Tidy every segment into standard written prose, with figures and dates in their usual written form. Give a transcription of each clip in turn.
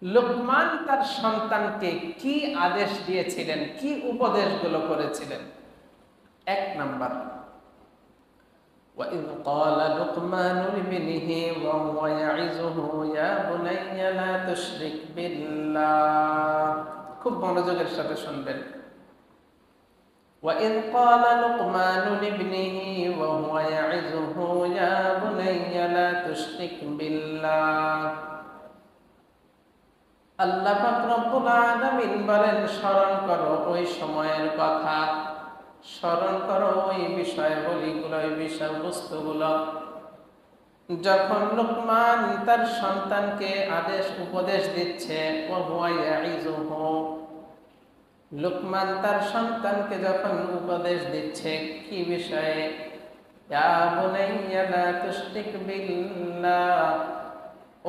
লুকমান তার সন্তানকে কি আদেশ দিয়েছিলেন, কি উপদেশগুলো করেছিলেন? এক নাম্বার, وَإِذْ قَالَ لُقْمَانُ لِابْنِهِ وَهُوَ يَعِظُهُ يَا بُنَيَّ لَا تُشْرِكْ بِاللَّهِ। খুব মনোযোগের সাথে শুনবেন। وَإِذْ قَالَ لُقْمَانُ لِابْنِهِ وَهُوَ يَعِظُهُ يَا بُنَيَّ لَا تُشْرِكْ بِاللَّهِ। আল্লাহ পাক রব্বুল আলামিন বলেন, স্মরণ করো ওই সময়ের কথা, স্মরণ করো ওই বিষয়গুলো, ওই বিষয়বস্তুগুলো যখন লুকমান তার সন্তানকে আদেশ উপদেশ দিচ্ছে। লুকমান তার সন্তানকে যখন উপদেশ দিচ্ছে কি বিষয়ে? ইয়া বুনাইয়া লা তুশরিক বিল্লাহ,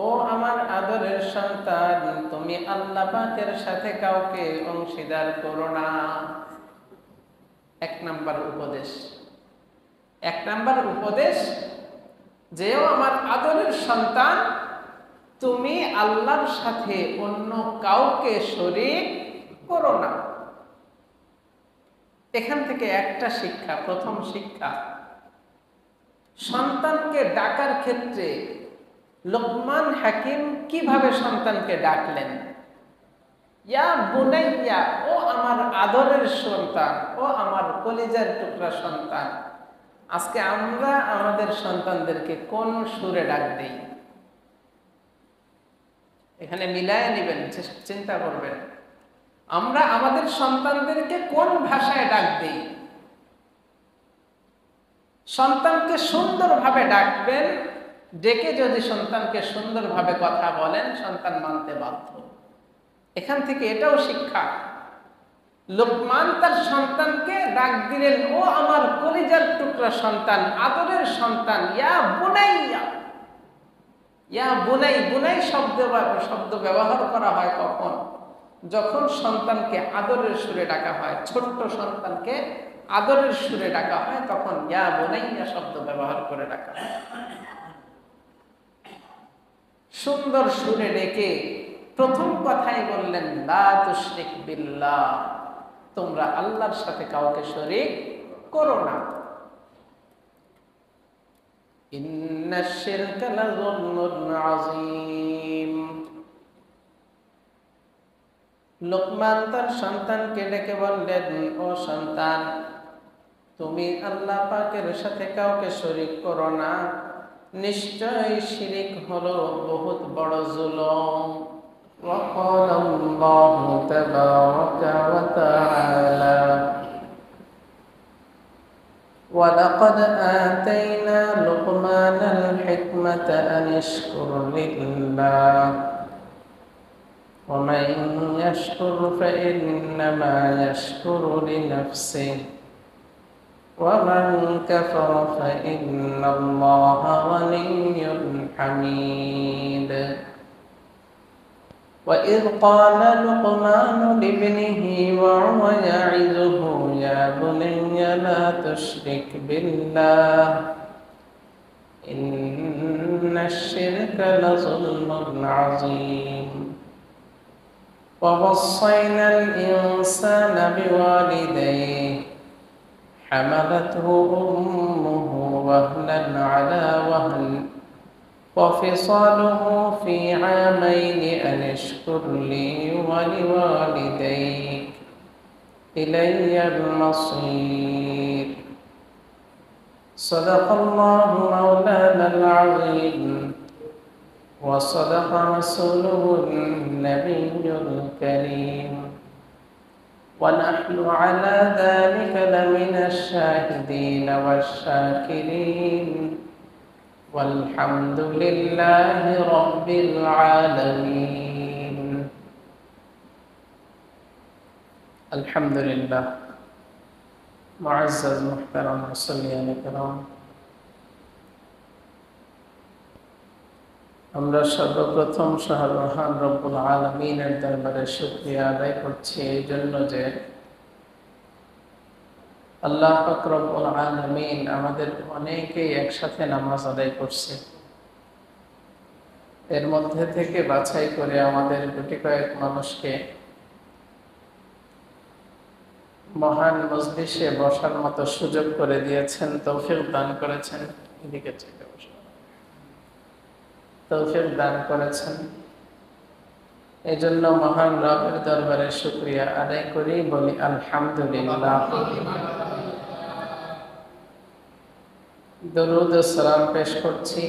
ও আমার আদরের সন্তান, তুমি আল্লাহ পাকের সাথে কাউকে অংশীদার করো না। এক নাম্বার উপদেশ, এক নাম্বার উপদেশ যে ও আমার আদরের সন্তান, তুমি আল্লাহর সাথে অন্য কাউকে শরীক করো না। এখান থেকে একটা শিক্ষা, প্রথম শিক্ষা, সন্তানকে ডাকার ক্ষেত্রে লুকমান হাকিম কিভাবে সন্তানকে ডাকলেন? ইয়া বুনাইয়া, ও আমার আদরের সন্তান, ও আমার কলিজার টুকরা সন্তান। আজকে আমরা আমাদের সন্তানদেরকে কোন সুরে ডাক দেই? এখানে মিলায় নেবেন, চিন্তা করবেন, আমরা আমাদের সন্তানদেরকে কোন ভাষায় ডাক দেই? সন্তানকে সুন্দরভাবে ডাকবেন, ডেকে যদি সন্তানকে সুন্দরভাবে কথা বলেন, সন্তান মানতে বাধ্য। এখান থেকে এটাও শিক্ষা, লুকমান তার সন্তানকে ডাক দিলেন, ও আমার কলিজার টুকরা সন্তান, আদরের সন্তান। ইয়া বুনাইয়া, ইয়া বুনাই, বুনাই শব্দ ব্যবহার করা হয় কখন? যখন সন্তানকে আদরের সুরে ডাকা হয়, ছোট্ট সন্তানকে আদরের সুরে ডাকা হয়, তখন ইয়া বুনাইয়া শব্দ ব্যবহার করে ডাকা হয়। সুন্দর সুরে ডেকে প্রথম কথাই বললেন, লা তুশরিক বিল্লাহ, তোমরা আল্লাহর সাথে কাউকে শরীক করো না। ইন্নাশ শিরকা লাযুলমুন আযীম। লুকমান তার সন্তানকে ডেকে বললেন, ও সন্তান, তুমি আল্লাহ পাকের সাথে কাউকে শরীক করো না, নিশ্চয় শিরিক হলো বহুত বড় জুলুম। وقال الله تبارك وتعالى ولقد آتينا لقمان الحكمة أن اشكر لله ومن يشكر فإنما يشكر لنفسه ومن كفر فإن الله غني حميد وإذ قال لقمان لابنه وهو يعظه يا بني لا تشرك بالله إن الشرك لظلم عظيم ووصينا الإنسان بوالديه حملته أمه وهنا على وهن وفصاله في عامين أن اشكر لي ولوالديك إلي المصير صدق الله مولانا العظيم وصدق رسوله النبي الكريم ونحن على ذلك لمن الشاهدين والشاكرين والحمد لله رب العالمين الحمد لله معزز محترم মুসল্লিয়ান کرام, আমরা সর্বপ্রথম মহান রব্বুল আলামিনের দরবারে শুকরিয়া আদায় করছি এই জন্য যে আল্লাহ পাক রব্বুল আলামিন আমাদের অনেকেই একসাথে নামাজ আদায় করছে। এর মধ্যে থেকে বাছাই করে আমাদের গুটি কয়েক মানুষকে মহান মজলিসে বসার মতো সুযোগ করে দিয়েছেন, তৌফিক দান করেছেন। এদিকে থেকে বসে তৌফিক দান করেছেন, এই জন্য মহান রবের দরবারে শুকরিয়া আদায় করি, বলি আলহামদুলিল্লাহ। দরুদ ও সালাম পেশ করছি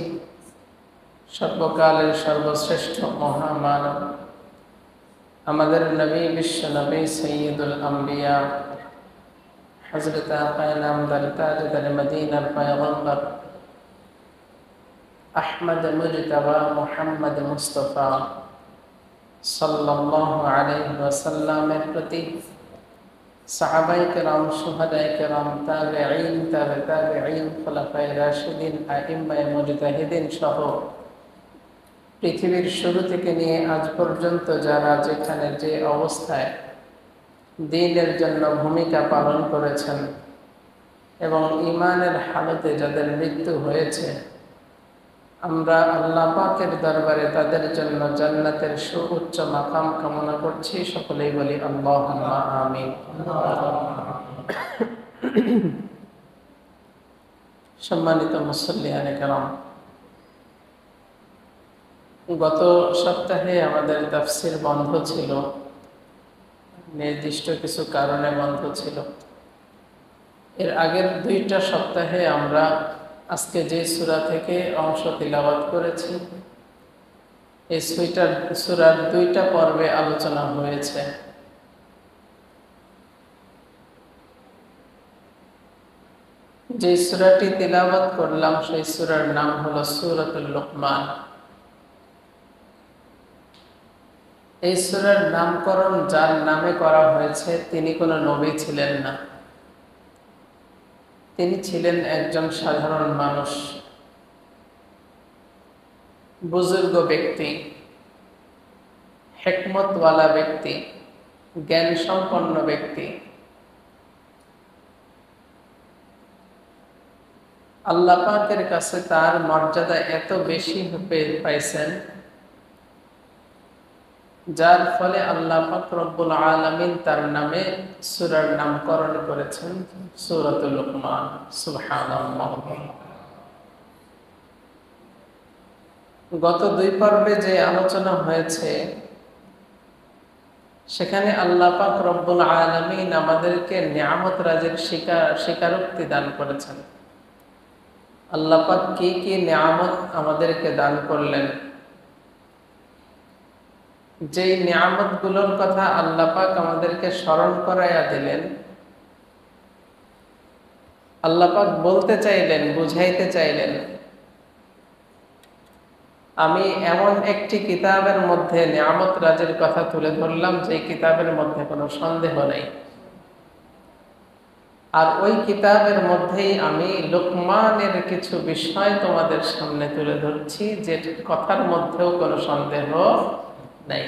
সর্বকালের সর্বশ্রেষ্ঠ মহামানব আমাদের নবী, বিশ্ব নবী, সৈয়দুল আম্বিয়া, হযরত আকায়ে নামদার তাজদার মদিনার পয়গম্বর আহমদ মুজতবা মুহাম্মদ মুস্তাফা সাল্লাল্লাহু আলাইহি ওয়াসাল্লামের প্রতি, সাহাবায়ে কেরাম, শুহাদায়ে কেরাম, তাবেঈন, তাবে তাবেঈন, খুলাফায়ে রাশিদিন, আইম্মায়ে মুজতাহিদিন সহ পৃথিবীর শুরু থেকে নিয়ে আজ পর্যন্ত যারা যেখানে যে অবস্থায় দ্বীনের জন্য ভূমিকা পালন করেছেন এবং ঈমানের হালতে যাদের মৃত্যু হয়েছে, আমরা আল্লাহ পাকের দরবারে তাদের জন্য জান্নাতের সুউচ্চ মাকাম কামনা করছি। সকলেই বলি আল্লাহুম্মা আমিন। সম্মানিত মুসল্লিয়ানে কেরাম, গত সপ্তাহে আমাদের তাফসীর বন্ধ ছিল, নির্দিষ্ট কিছু কারণে বন্ধ ছিল। এর আগের 2টা সপ্তাহে আমরা আজকে যে সূরা থেকে অংশ তিলাওয়াত করেছি, এই সূরার 2টা পর্বে আলোচনা হয়েছে। যে সূরাটি তিলাওয়াত করলাম সেই সূরার নাম হলো সূরাতুল লুকমান। এই সূরার নামকরণ যার নামে করা হয়েছে তিনি কোনো নবী ছিলেন না, তিনি ছিলেন একজন সাধারণ মানুষ, বুজুর্গ ব্যক্তি, হিকমতওয়ালা ব্যক্তি, জ্ঞান সম্পন্ন ব্যক্তি। আল্লাহ পাকের কাছে তার মর্যাদা এত বেশি পাইছেন, যার ফলে আল্লাহ পাক রব্বুল আলামিন তার নামে সূরার নামকরণ করেছেন সূরাতুল লুকমান। সুবহানাল্লাহ। গত 2 পর্বে যে আলোচনা হয়েছে সেখানে আল্লাহ পাক রব্বুল আলামিন আমাদেরকে নিয়ামত রাজির স্বীকারোক্তি দান করেছেন। আল্লাহ পাক কি কি নিয়ামত আমাদেরকে দান করলেন, যেই নিয়ামতগুলোর কথা আল্লাহ পাক আমাদেরকে স্মরণ করাইয়া দিলেন, আল্লাহ পাক বলতে চাইলেন, বুঝাইতে চাইলেন, আমি এমন একটি কিতাবের মধ্যে নিয়ামত রাজির কথা তুলে ধরলাম যে কিতাবের মধ্যে কোনো সন্দেহ নেই, আর ওই কিতাবের মধ্যেই আমি লুকমানের কিছু বিষয় তোমাদের সামনে তুলে ধরছি যে কথার মধ্যেও কোনো সন্দেহ নাই।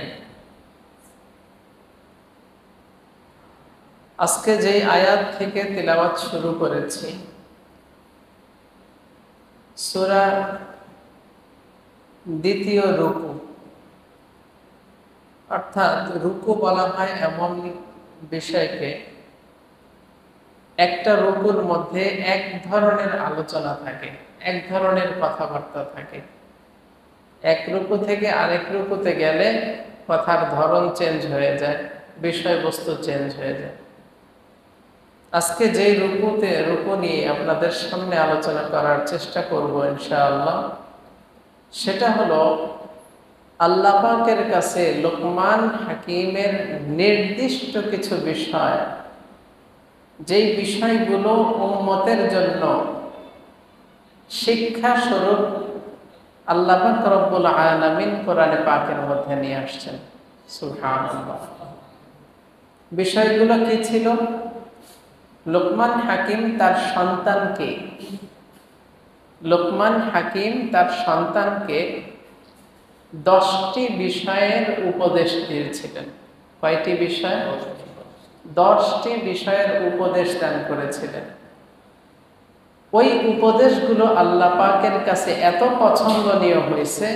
আজকে যে আয়াত থেকে তিলাওয়াত শুরু করেছি, সূরা 2য় রুকু, অর্থাৎ রুকু বলা হয় এমন বিষয়কে, একটা রুকুর মধ্যে এক ধরনের আলোচনা থাকে, এক ধরনের কথাবার্তা থাকে। এক রুকু থেকে আরেক রুকুতে গেলে কথার ধরন চেঞ্জ হয়ে যায়, বিষয়বস্তু চেঞ্জ হয়ে যায়। আজকে যে রুকু নিয়ে আপনাদের সামনে আলোচনা করার চেষ্টা করব ইনশাআল্লাহ, সেটা হলো আল্লাহ পাকের কাছে লুকমান হাকিমের নির্দিষ্ট কিছু বিষয়, যেই বিষয়গুলো উম্মতের জন্য শিক্ষা স্বরূপ আল্লাহ পাক রব্বুল আলামিন কোরআনে পাকের মধ্যে নিয়ে আসছেন। সুবহানাল্লাহ। বিষয়গুলো কি ছিল? লুকমান হাকিম তার সন্তানকে 10টি বিষয়ের উপদেশ দিয়েছিলেন। কয়টি বিষয়? 10টি বিষয়ের উপদেশ দান করেছিলেন। ওই উপদেশগুলো আল্লাহ পাকের কাছে এত পছন্দনীয় হয়েছে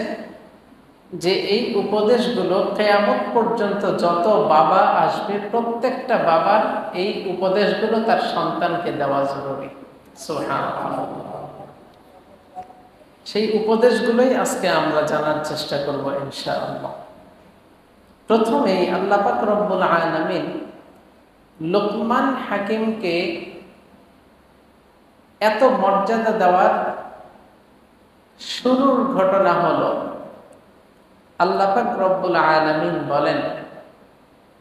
যে এই উপদেশগুলো কিয়ামত পর্যন্ত যত বাবা আসবে প্রত্যেকটা বাবার এই উপদেশগুলো তার সন্তানকে দেওয়া জরুরি। সুবহানাল্লাহ। সেই উপদেশগুলোই আজকে আমরা জানার চেষ্টা করব ইনশাআল্লাহ। প্রথমেই আল্লাহ পাক রব্বুল আলামিন লোকমান হাকিমকে এত মর্যাদা দেওয়ার শুরুর ঘটনা হলো আল্লাহ পাক রব্বুল আলামিন বলেন,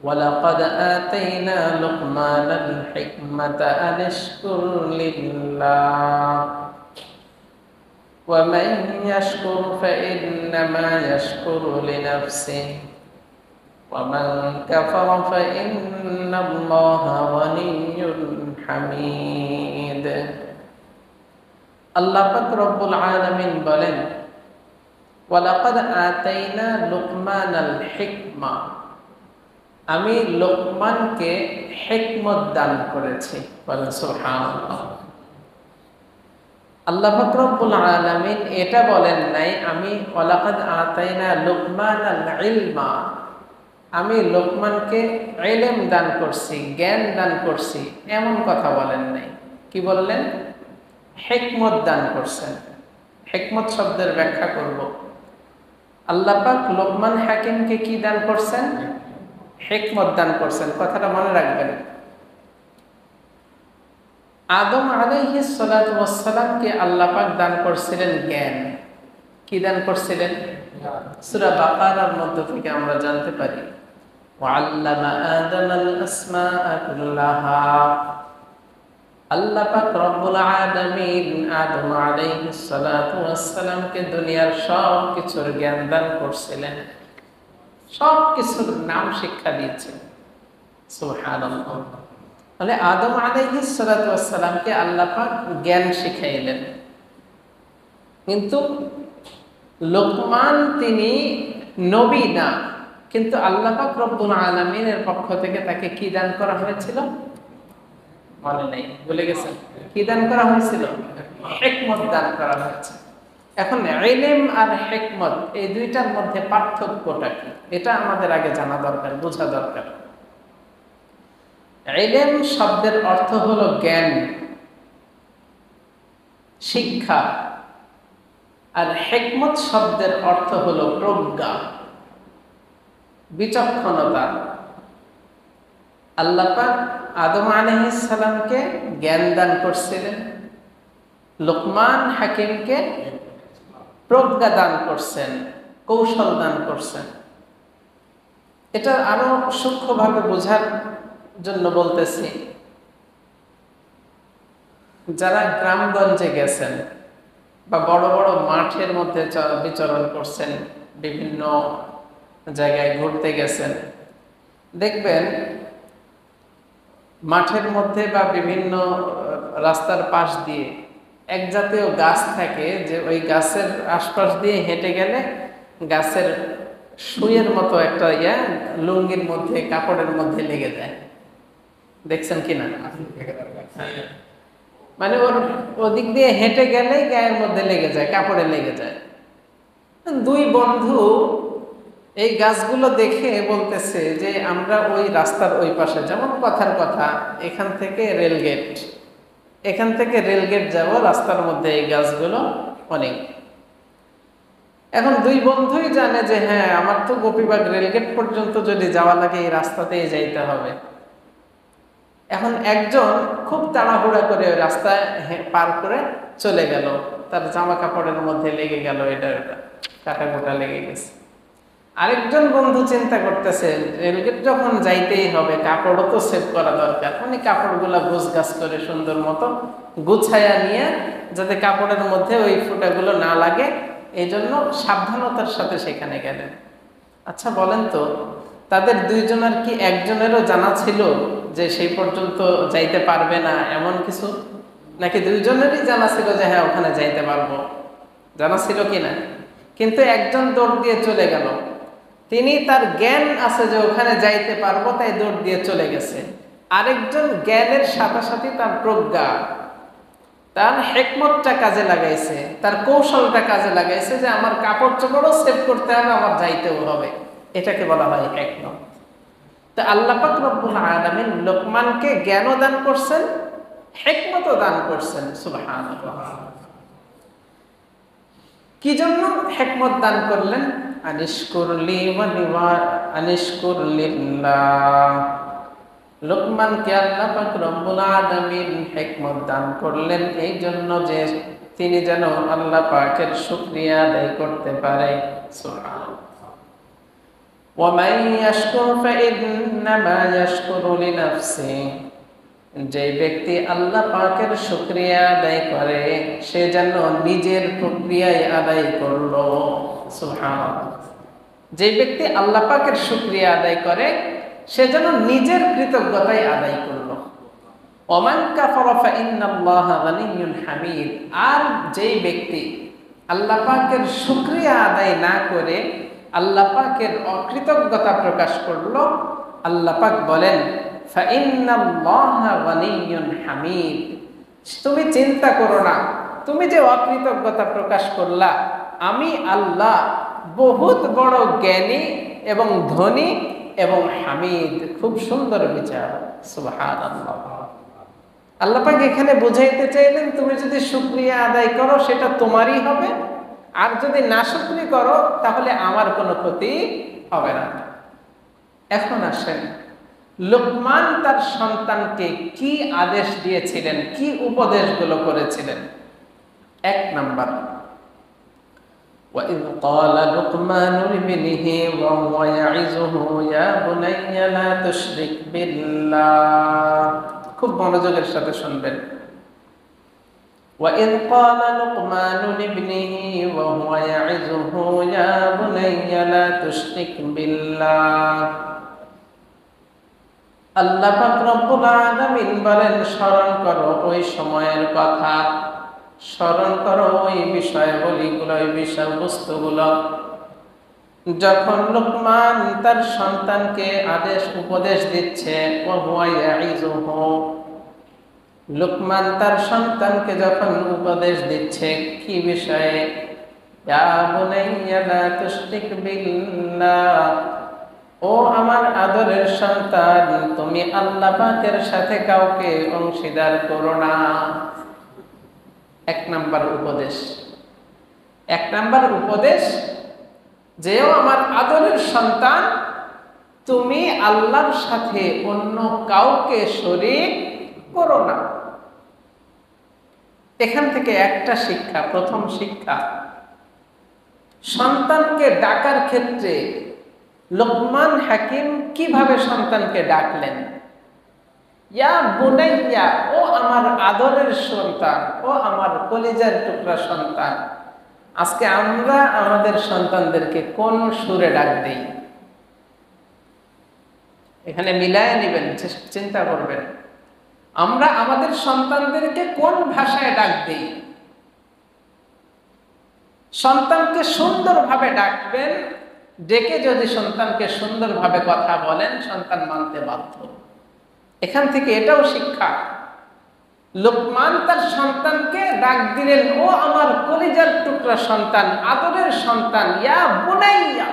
ওয়ালাকাদ আতাইনা লুকমানাল হিকমাতা আন ইশকুর লিল্লাহ ওয়া মান ইয়াশকুর ফাইন্নামা ইয়াশকুরু লিনাফসিহি ওয়া মান কাফারা ফাইন্নাল্লাহা গনিয়্যুন হামিদ। আল্লাহ পাক রব্বুল আলামিন বলেন, ওয়ালাকাদ আতাইনা লুকমানাল হিকমা, আমি লোকমানকে হিকমত দান করেছি। বলেন সুবহানাল্লাহ। আল্লাহ পাক রব্বুল আলামিন এটা বলেন নাই আমি ওয়ালাকাদ আতাইনা লুকমানাল ইলমা, আমি লোকমানকে ইলম দান করছি, জ্ঞান দান করছি, এমন কথা বলেন নাই। কি বললেন? হিকমত দান করছেন। হিকমত শব্দের ব্যাখ্যা করব। আল্লাহ পাক লোকমান হাকিমকে কি দান করছেন? হিকমত দান করছেন। কথাটা মনে রাখবেন। আদম আলাইহিস সালাতু ওয়াস সালামকে আল্লাহ পাক দান করছিলেন জ্ঞান। কি দান করছিলেন? সূরা বাকারার মধ্য থেকে আমরা জানতে পারি, ওয়াল্লামা আদামাল আসমাআ কুল্লাহা। আল্লাহ পাক রব্বুল আলামিন আদম আলাইহিস সালাতু ওয়াস সালামকে দুনিয়ার সব কিছুর জ্ঞান দান করছিলেন, সব কিছুর নাম শিক্ষা দিয়েছেন। সুবহানাল্লাহ। তাহলে আদম আলাইহিস সালাতু ওয়াস সালামকে আল্লাহ পাক জ্ঞান শিখাইলেন, কিন্তু লোকমান তিনি নবী না, কিন্তু আল্লাহ পাক রব্বুল আলামিনের পক্ষ থেকে তাকে কি দান করা হয়েছিল? মনে নেই, ভুলে গেছেন? কি দান করা হয়েছিল? হিকমত দান করা হয়েছে। এখন ইলম আর হিকমত এই দুইটার মধ্যে পার্থক্যটা কি, এটা আমাদের আগে জানা দরকার, বোঝা দরকার। ইলম শব্দের অর্থ হলো জ্ঞান, শিক্ষা, আর হিকমত শব্দের অর্থ হলো প্রজ্ঞা, বিচক্ষণতা। আল্লাহ পাক আদম আলাইহিস সালামকে জ্ঞান দান করছিলেন, লোকমান হাকিমকে প্রজ্ঞা দান করছেন, কৌশল দান করছেন। এটা আরো সূক্ষ্মভাবে বোঝার জন্য বলতেছি, যারা গ্রামগঞ্জে গেছেন বা বড় বড় মাঠের মধ্যে বিচরণ করছেন, বিভিন্ন জায়গায় ঘুরতে গেছেন, দেখবেন মাঠের মধ্যে বা বিভিন্ন রাস্তার পাশ দিয়ে এক জাতীয় গাছ থাকে, যে ওই গাছের আশপাশ দিয়ে হেঁটে গেলে গাছের সুইয়ের মতো একটা লুঙ্গির মধ্যে, কাপড়ের মধ্যে লেগে যায়। দেখছেন কিনা? মানে ওর ওদিক দিয়ে হেঁটে গেলে গায়ের মধ্যে লেগে যায়, কাপড়ে লেগে যায়। দুই বন্ধু এই গাছগুলো দেখে বলতেছে যে আমরা ওই রাস্তার ওই পাশে, যেমন কথার কথা, এখান থেকে রেলগেট, এখান থেকে রেলগেট যাব, রাস্তার মধ্যে এই গাছগুলো অনেক। এখন দুই বন্ধুই জানে যে হ্যাঁ, আমার তো গোপীবাগ রেলগেট পর্যন্ত যদি যাওয়া লাগে এই রাস্তাতেই যাইতে হবে। এখন একজন খুব তাড়াহুড়া করে ওই রাস্তায় পার করে চলে গেল, তার জামা কাপড়ের মধ্যে লেগে গেল, এটা কাটা কোটা লেগে গেছে। আরেকজন বন্ধু চিন্তা করতেছে রেলগেট যখন যাইতেই হবে, কাপড়ও তো সেভ করা দরকার। উনি কাপড়গুলা গোছগাছ করে সুন্দর মতো গুছাইয়া নিয়ে, যাতে কাপড়ের মধ্যে ওই ফুটাগুলো না লাগে, এই জন্য সাবধানতার সাথে সেখানে গেলেন। আচ্ছা বলেন তো, তাদের দুইজনের কি একজনেরও জানা ছিল যে সেই পর্যন্ত যাইতে পারবে না এমন কিছু, নাকি দুইজনেরই জানা ছিল যে হ্যাঁ ওখানে যাইতে পারবো? জানা ছিল কিনা? কিন্তু একজন দৌড় দিয়ে চলে গেল, তিনি তার জ্ঞান আছে যে ওখানে যাইতে পারবো, তাই দৌড় দিয়ে চলে গেছে। আরেকজন জ্ঞানের সাথে সাথে তার প্রজ্ঞা, তার হিকমতটা কাজে লাগাইছে, তার কৌশলটা কাজে লাগাইছে যে আমার কাপড় চোপড়ও সেভ করতে হবে, আমার যাইতেও হবে। এটাকে বলা হয় হিকমত। তো আল্লাহ পাক রব্বুল আলামিন লোকমানকে জ্ঞানও দান করছেন, হিকমতও দান করছেন। সুবহানাল্লাহ। কি জন্য হিকমত দান করলেন? আনিশকুরলি আনিশকুরলিল্লাহ। লোকমানকে আল্লাহ পাক রব্বুল আলামিন হিকমত দান করলেন এই জন্য যে তিনি যেন আল্লাহ পাকের শুকরিয়া আদায় করতে পারে। সুবহানাল্লাহ। ওয়া মান ইয়াশকুর ফাইন্নামা ইয়াশকুরু লিনাফসিহি। যে ব্যক্তি আল্লাহ পাকের শুকরিয়া আদায় করে সে যেন নিজের প্রক্রিয়ায় আদায় করলো। সুবহানাল্লাহ। যে ব্যক্তি আল্লাহ পাকের শুকরিয়া আদায় করে সে যেন নিজের কৃতজ্ঞতায় আদায় করলো। ওমান কাফারা ফাইন্নাল্লাহা গানিয়্যুন হামিদ। আর যেই ব্যক্তি আল্লাহ পাকের শুকরিয়া আদায় না করে আল্লাহ পাকের অকৃতজ্ঞতা প্রকাশ করলো, আল্লাহ পাক বলেন ফাইন্নাল্লাহা গানিয়্যুন হামিদ। তুমি চিন্তা করো না, তুমি যে অকৃতজ্ঞতা প্রকাশ করলা, আমি আল্লাহ বহুত বড় জ্ঞানী এবং ধনী এবং হামিদ, খুব সুন্দর বিচার। সুবহানাল্লাহ। আল্লাহ পাক এখানে বুঝাইতে চাইলেন তুমি যদি শুকরিয়া আদায় করো সেটা তোমারই হবে, আর যদি নাশুকরি করো তাহলে আমার কোনো ক্ষতি হবে না। এখন আসেন লোকমান তার সন্তানকে কি আদেশ দিয়েছিলেন, কি উপদেশগুলো করেছিলেন। এক নাম্বার, وَإِذْ قَالَ لُقْمَانُ لِابْنِهِ وَهُوَ يَعِظُهُ يَا بُنَيَّ لَا تُشْرِكْ بِاللَّهِ। খুব মনোযোগের সাথে শুনবেন। وَإِذْ قَالَ لُقْمَانُ لِابْنِهِ وَهُوَ يَعِظُهُ يَا بُنَيَّ لَا تُشْرِكْ بِاللَّهِ। আল্লাহ পাক রব্বুল আলামিন বলেন স্মরণ করো ওই সময়ের কথা, স্মরণ করো ওই বিষয়গুলো, ওই বিষয়বস্তুগুলো যখন লোকমান তার সন্তানকে আদেশ উপদেশ দিচ্ছে। লোকমান তার সন্তানকে যখন উপদেশ দিচ্ছে কি বিষয়ে? ইয়া বুনাইয়া লা তুশরিক বিল্লাহ। ও আমার আদরের সন্তান, তুমি আল্লাহ পাকের সাথে কাউকে অংশীদার করো না। এক নাম্বার উপদেশ, এক নাম্বার উপদেশ যেও আমার আদরের সন্তান, তুমি আল্লাহর সাথে অন্য কাউকে শরীক করো না। এখান থেকে একটা শিক্ষা, প্রথম শিক্ষা, সন্তানকে ডাকার ক্ষেত্রে লোকমান হাকিম কিভাবে সন্তানকে ডাকলেন? ইয়া বুনাইয়া, ও আমার আদরের সন্তান, ও আমার কলিজার টুকরা সন্তান। আজকে আমরা আমাদের সন্তানদেরকে কোন সুরে ডাক দেই? এখানে মিলায় নেবেন, চিন্তা করবেন। আমরা আমাদের সন্তানদেরকে কোন ভাষায় ডাক দেই? সন্তানকে সুন্দরভাবে ডাকবেন, ডেকে যদি সন্তানকে সুন্দরভাবে কথা বলেন সন্তান মানতে বাধ্য। এখান থেকে এটাও শিক্ষা। লোকমান তার সন্তানকে ডাক দিলেন, ও আমার কলিজার টুকরা সন্তান, আদরের সন্তান। ইয়া বুনাইয়া,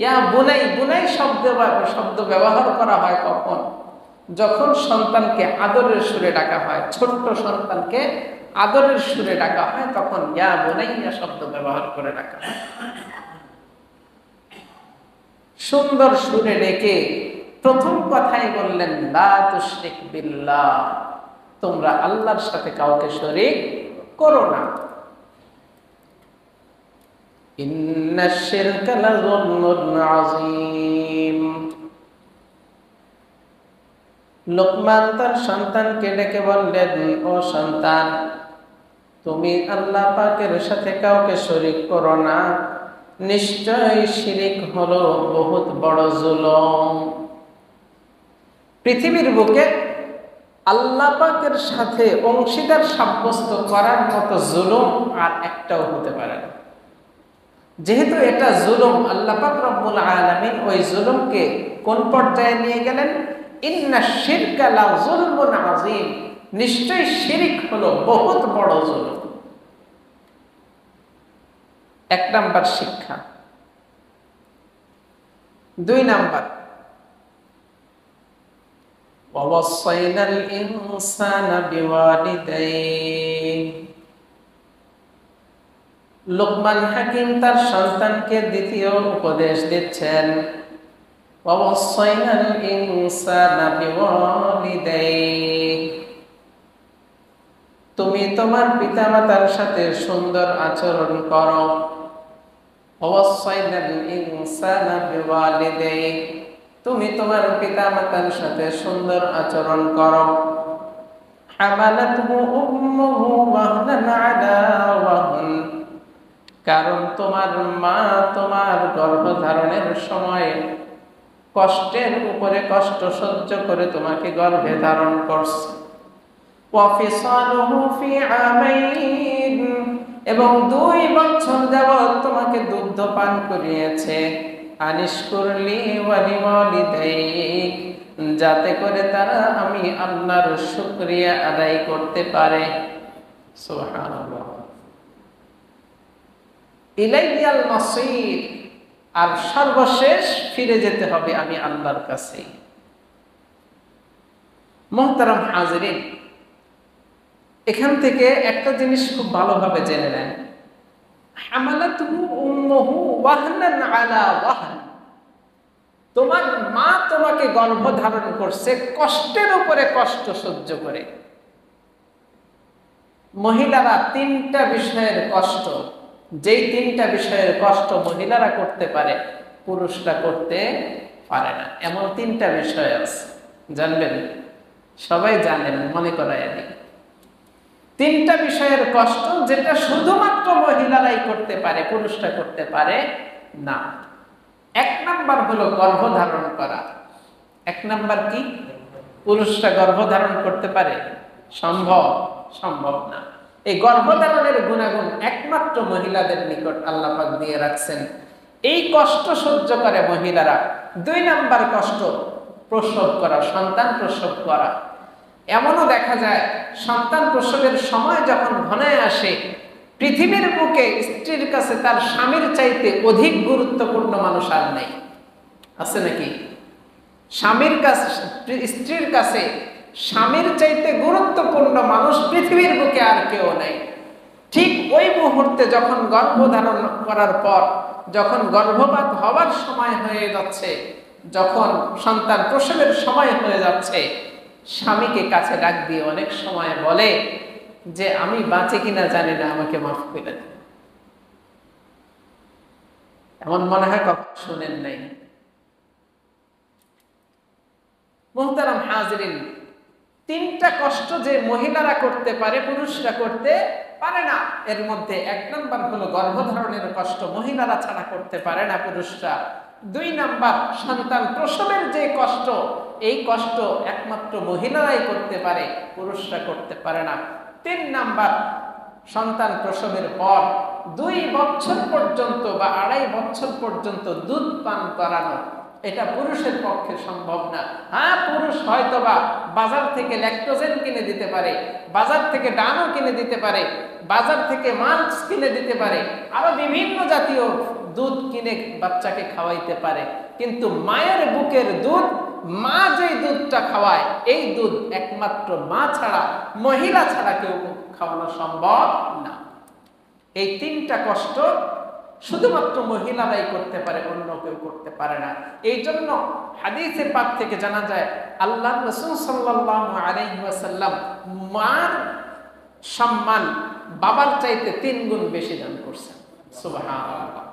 ইয়া বুনাই। বুনাই শব্দ ব্যবহার করা হয় কখন? যখন সন্তানকে আদরের সুরে ডাকা হয়, ছোট্ট সন্তানকে আদরের সুরে ডাকা হয়, তখন ইয়া বুনাইয়া শব্দ ব্যবহার করে ডাকা হয়। সুন্দর সুরে ডেকে প্রথম কথাই বললেন লা তুশরিক বিল্লাহ, তোমরা আল্লাহর সাথে কাউকে শরীক করো না। ইন্নাশ শিরকা লাযুলমুন আযীম। লোকমান তার সন্তানকে ডেকে বললেন, ও সন্তান, তুমি আল্লাহ পাকের সাথে কাউকে শরীক করো না, নিশ্চয় শিরিক হলো বহুত বড় জুলুম। পৃথিবীর বুকে আল্লাহ পাকের সাথে অংশীদার সাব্যস্ত করার মতো জুলুম আর একটাও হতে পারে না। যেহেতু এটা জুলুম, আল্লাহ পাক রব্বুল আলামিন ওই জুলুমকে কোন পর্যায়ে নিয়ে গেলেন? ইন্নাশ শিরকা লাযুলমুন আযীম। নিশ্চয়ই শিরিক হলো বহুত বড় জুলুম। 1 নাম্বার শিক্ষা। 2 নাম্বার, ওয়াসাইনাল ইনসানা বিওয়ালিদাইহি, লোকমান হাকিম তার সন্তানকে দ্বিতীয় উপদেশ দিচ্ছেন, ওয়াসাইনাল ইনসানা বিওয়ালিদাইহি, তুমি তোমার পিতামাতার সাথে সুন্দর আচরণ করো। ওয়াসাইনাল ইনসানা বিওয়ালিদাইহি, তুমি তোমার পিতামাতার সাথে সুন্দর আচরণ করো। হামালাতহু উম্মুহু ওয়াহনান আলা ওয়াহন, কারণ তোমার মা তোমার গর্ভধারণের সময় কষ্টের উপরে কষ্ট সহ্য করে তোমাকে গর্ভে ধারণ করছে। ওয়াফিসালুহু ফি আমাইন, এবং 2 বছর যাবত তোমাকে দুগ্ধ পান করিয়েছে। আনিশকুরলি ওয়ালিওয়ালিদাইক, যাতে করে তারা আমি আল্লাহর শুকরিয়া আদায় করতে পারে। সুবহানাল্লাহ। ইলাইয়াল মাসির, আর সর্বশেষ ফিরে যেতে হবে আমি আল্লাহর কাছে। মুহতারাম হাজিরিন, এখান থেকে একটা জিনিস খুব ভালোভাবে জেনে নেন। হামালাতুহু উম্মুহু ওয়াহনান আলা ওয়াহন, তোমার মা তোমাকে গর্ভধারণ করছে কষ্টের উপরে কষ্ট সহ্য করে। মহিলারা 3টা বিষয়ের কষ্ট, যেই 3টা বিষয়ের কষ্ট মহিলারা করতে পারে পুরুষরা করতে পারে না, এমন 3টা বিষয় আছে। জানবেন? সবাই জানেন, মনে করায় দিই। 3টা বিষয়ের কষ্ট যেটা শুধুমাত্র মহিলারাই করতে পারে, পুরুষরা করতে পারে না। 1 নাম্বার হলো গর্ভধারণ করা। 1 নাম্বার কি? পুরুষরা গর্ভধারণ করতে পারে? সম্ভব না। এই গর্ভধারণের গুণাগুণ একমাত্র মহিলাদের নিকট আল্লাহ পাক দিয়ে রাখছেন। এই কষ্ট সহ্য করে মহিলারা। 2 নাম্বার কষ্ট প্রসব করা, সন্তান প্রসব করা। এমনও দেখা যায় সন্তান প্রসবের সময় যখন ঘনায় আসে, পৃথিবীর বুকে স্ত্রীর কাছে তার স্বামীর চাইতে অধিক গুরুত্বপূর্ণ মানুষ আর নেই। আছে নাকি? স্বামীর কাছে, স্ত্রীর কাছে স্বামীর চাইতে গুরুত্বপূর্ণ মানুষ পৃথিবীর বুকে আর কেউ নেই। ঠিক ওই মুহূর্তে যখন গর্ভধারণ করার পর, যখন গর্ভপাত হওয়ার সময় হয়ে যাচ্ছে, যখন সন্তান প্রসবের সময় হয়ে যাচ্ছে, স্বামীকে কাছে ডাক দিয়ে অনেক সময় বলে যে আমি বাঁচে কিনা জানি না, আমাকে মাফ করে দেন। এমন মনে হয় কখনো শুনেন নাই। মুহতারাম হাজিরিন, 3টা কষ্ট যে মহিলারা করতে পারে, পুরুষরা করতে পারে না। এর মধ্যে 1 নাম্বার হলো গর্ভধারণের কষ্ট, মহিলারা ছাড়া করতে পারে না পুরুষরা। 2 নাম্বার সন্তান প্রসবের যে কষ্ট, এই কষ্ট একমাত্র মহিলারাই করতে পারে, পুরুষরা করতে পারে না। 3 নাম্বার, সন্তান প্রসবের পর 2 বছর পর্যন্ত বা 2.5 বছর পর্যন্ত দুধ পান করানো, এটা পুরুষের পক্ষে সম্ভব না। হ্যাঁ, পুরুষ হয়তোবা বাজার থেকে ল্যাকটোজেন কিনে দিতে পারে, বাজার থেকে ডানও কিনে দিতে পারে, বাজার থেকে মাছ কিনে দিতে পারে, আরো বিভিন্ন জাতীয় দুধ কিনে বাচ্চাকে খাওয়াইতে পারে। কিন্তু মায়ের বুকের দুধ, মা যেই দুধটা খাওয়ায়, এই দুধ একমাত্র মা ছাড়া, মহিলা ছাড়া কেউ খাওয়ানো সম্ভব না। এই 3টা কষ্ট শুধুমাত্র মহিলারাই করতে পারে, অন্য কেউ করতে পারে না। এই জন্য হাদিসে পাক থেকে জানা যায় আল্লাহ রাসূল সাল্লাল্লাহু আলাইহি ওয়াসাল্লাম মার সম্মান বাবার চাইতে 3 গুণ বেশি দান করছেন। সুবহানাল্লাহ।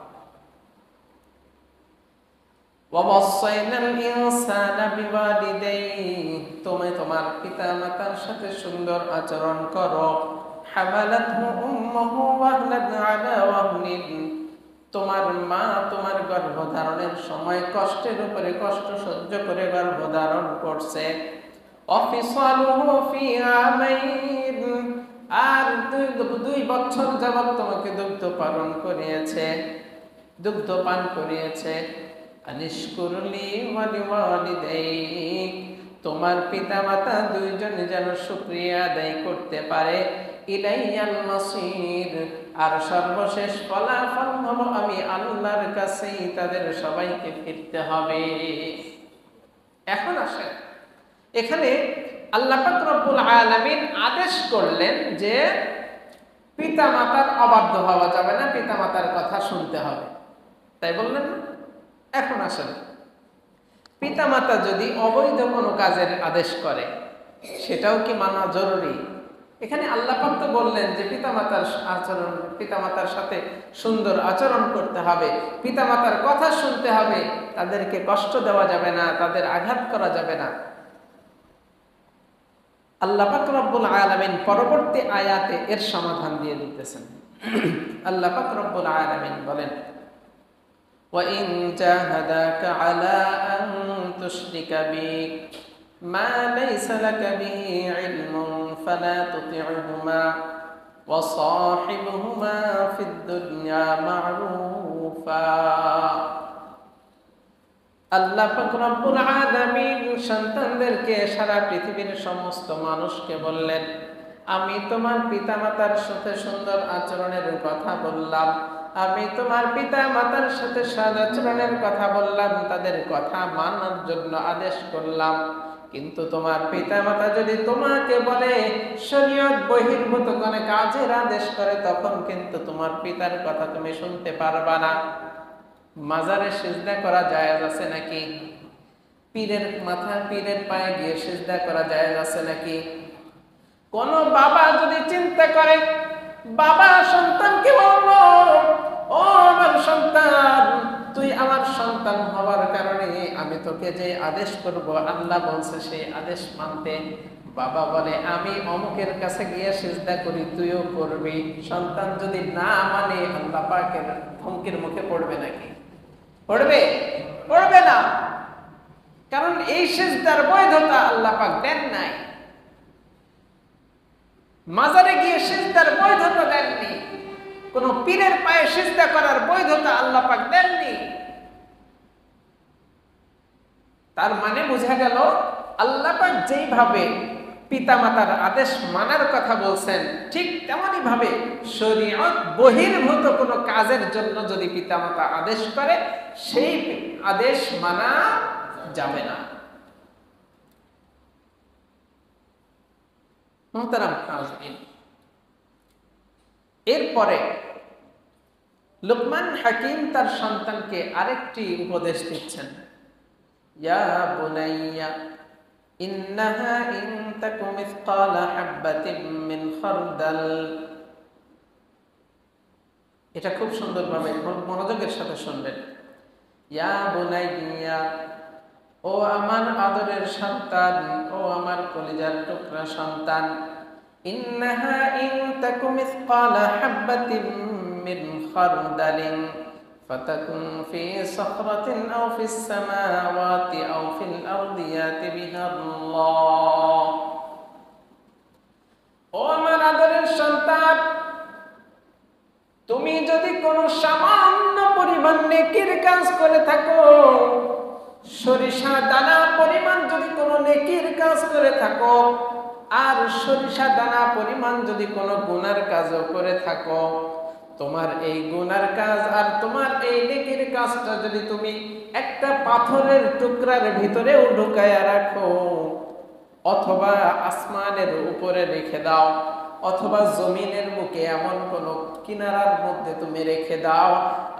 ওয়াসাইনাল ইনসানা বিওয়ালিদাইহি, তুমি তোমার পিতামাতার সাথে সুন্দর আচরণ করো। হামালাতহু উম্মুহু ওয়াহনান আলা ওয়াহনিন, তোমার মা তোমার গর্ভধারণের সময় কষ্টের উপরে কষ্ট সহ্য করে গর্ভধারণ করছে। অফিসালুহু ফি আমাইন, আর 2 বছর যাবত তোমাকে দুগ্ধ পান করিয়েছে। আনিশকুরলি ওয়ালিওয়ালিদাইক, তোমার পিতামাতা দুইজন যেন শুকরিয়া আদায় করতে পারে। ইলাইয়াল মাসির, আর সর্বশেষ ফলাফল হলো আমি আল্লাহর কাছেই তাদের সবাইকে ফিরতে হবে। এখন আসেন, এখানে আল্লাহ পাক রব্বুল আলামিন আদেশ করলেন যে পিতামাতার অবাধ্য হওয়া যাবে না, পিতামাতার কথা শুনতে হবে, তাই বললেন না? এখন আসেন, পিতামাতা যদি অবৈধ কোনো কাজের আদেশ করে সেটাও কি মানা জরুরি? এখানে আল্লাহ পাক তো বললেন যে পিতামাতার আচরণ, পিতামাতার সাথে সুন্দর আচরণ করতে হবে, পিতামাতার কথা শুনতে হবে, তাদেরকে কষ্ট দেওয়া যাবে না, তাদের আঘাত করা যাবে না। আল্লাহ পাক রব্বুল আলামিন পরবর্তী আয়াতে এর সমাধান দিয়ে দিতেছেন। আল্লাহ পাক রব্বুল আলামিন বলেন, وَإِن جَاهَدَاكَ عَلَىٰ أَن تُشْرِكَ بِي مَا لَيْسَ لَكَ بِهِ عِلْمٌ فَلَا تُطِعْهُمَا وَصَاحِبْهُمَا فِي الدُّنْيَا مَعْرُوفًا। আল্লাহ পাক রব্বুল আলামিন সন্তানদেরকে, সারা পৃথিবীর সমস্ত মানুষকে বললেন, আমি তোমার পিতামাতার সাথে সুন্দর আচরণের কথা বললাম, আমি তোমার পিতা মাতার সাথে সদাচরণের কথা বললাম, তাদের কথা মানার জন্য আদেশ করলাম। কিন্তু তোমার পিতা মাতা যদি তোমাকে বলে শরীয়ত বহির্ভূত কোনো কাজের আদেশ করে, তখন কিন্তু তোমার পিতার কথা তুমি শুনতে পারবা না। মাজারে সিজদা করা জায়েজ আছে নাকি? পীরের মাথা, পীরের পায়ে গিয়ে সিজদা করা জায়েজ আছে নাকি? কোন বাবা যদি চিন্তা করে, বাবা সন্তানকে বলল, ও আমার সন্তান, তুই আমার সন্তান হওয়ার কারণে আমি তোকে যে আদেশ করব, আল্লাহ বলছে সেই আদেশ মানতে। বাবা বলে আমি অমুকের কাছে গিয়ে সিজদা করি, তুইও করবি। সন্তান যদি না মানে আল্লাহ পাকের ধমকির মুখে পড়বে নাকি? পড়বে? পড়বে না, কারণ এই সিজদার বৈধতা আল্লাহ পাক দেন নাই। মাজারে গিয়ে সিজদার বৈধতা দেননি, কোন পীরের পায়ে সিজদা করার বৈধতা আল্লাহ পাক দেননি। তার মানে বোঝা গেল আল্লাহ পাক যেইভাবে পিতামাতার আদেশ মানার কথা বলছেন, ঠিক তেমনি ভাবে শরীয়ত বহির্ভূত কোনো কাজের জন্য যদি পিতামাতা আদেশ করে, সেই আদেশ মানা যাবে না। মুহতারাম হাজিরিন, এরপরে লুকমান হাকিম তার সন্তানকে আরেকটি উপদেশ দিচ্ছেন। ইয়া বুনাইয়া ইন্নাহা ইন তাকু মিসকালা হাববাতিন মিন খারদাল। এটা খুব সুন্দরভাবে মনোযোগের সাথে শুনবেন। ইয়া বুনাইয়া, ও আমার আদরের সন্তান, ও আমার কলিজার টুকরা সন্তান, ইন্নাহা ইন তাকু মিসকালা হাববাতিন মিন খারদালিন ফাতাকুন ফি সাখরাতিন আও ফিস সামাওয়াতি আও ফিল আরদি ইয়াতি বিহা আল্লাহ। ও আমার আদরের সন্তান, তুমি যদি কোনো সামান্য পরিমাণ নেকির কাজ করে থাকো, সরিষা দানা পরিমাণ যদি কোনো নেকির কাজ করে থাকো, আর সরিষা দানা পরিমাণ যদি কোনো গুনার কাজও করে থাকো, তোমার এই গুনার কাজ আর তোমার এই নেকির কাজটা যদি তুমি একটা পাথরের টুকরার ভিতরেও ঢুকায়া রাখো, অথবা আসমানের উপরে রেখে দাও, অথবা জমিনের বুকে এমন কোন কিনারার মধ্যে তুমি রেখে দাও,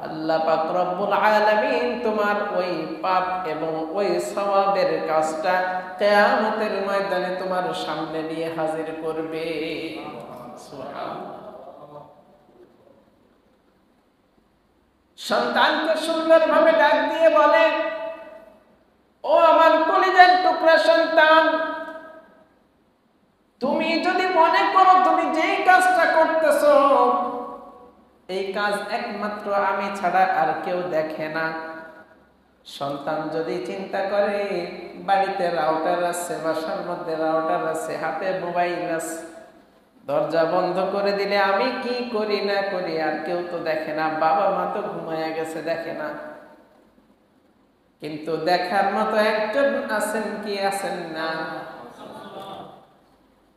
আল্লাহ পাক রব্বুল আলামিন তোমার ওই পাপ এবং ওই সওয়াবের কাজটা কিয়ামতের ময়দানে তোমার সামনে নিয়ে হাজির করবে। সুবহানাল্লাহ। সন্তানকে সুন্দরভাবে ডাক দিয়ে বলে, ও আমার কলিজার টুকরা সন্তান, তুমি যদি মনে করো তুমি যেই কাজটা করতেছো এই কাজ একমাত্র আমি ছাড়া আর কেউ দেখে না, সন্তান যদি চিন্তা করে বাড়িতে রাউটার আছে, বাসার মধ্যে রাউটার আছে, হাতে মোবাইল আছে, দরজা বন্ধ করে দিলে আমি কি করি না করি আর কেউ তো দেখে না, বাবা মা তো ঘুমায়া গেছে দেখে না, কিন্তু দেখার মতো একজন আছেন কি আছেন না?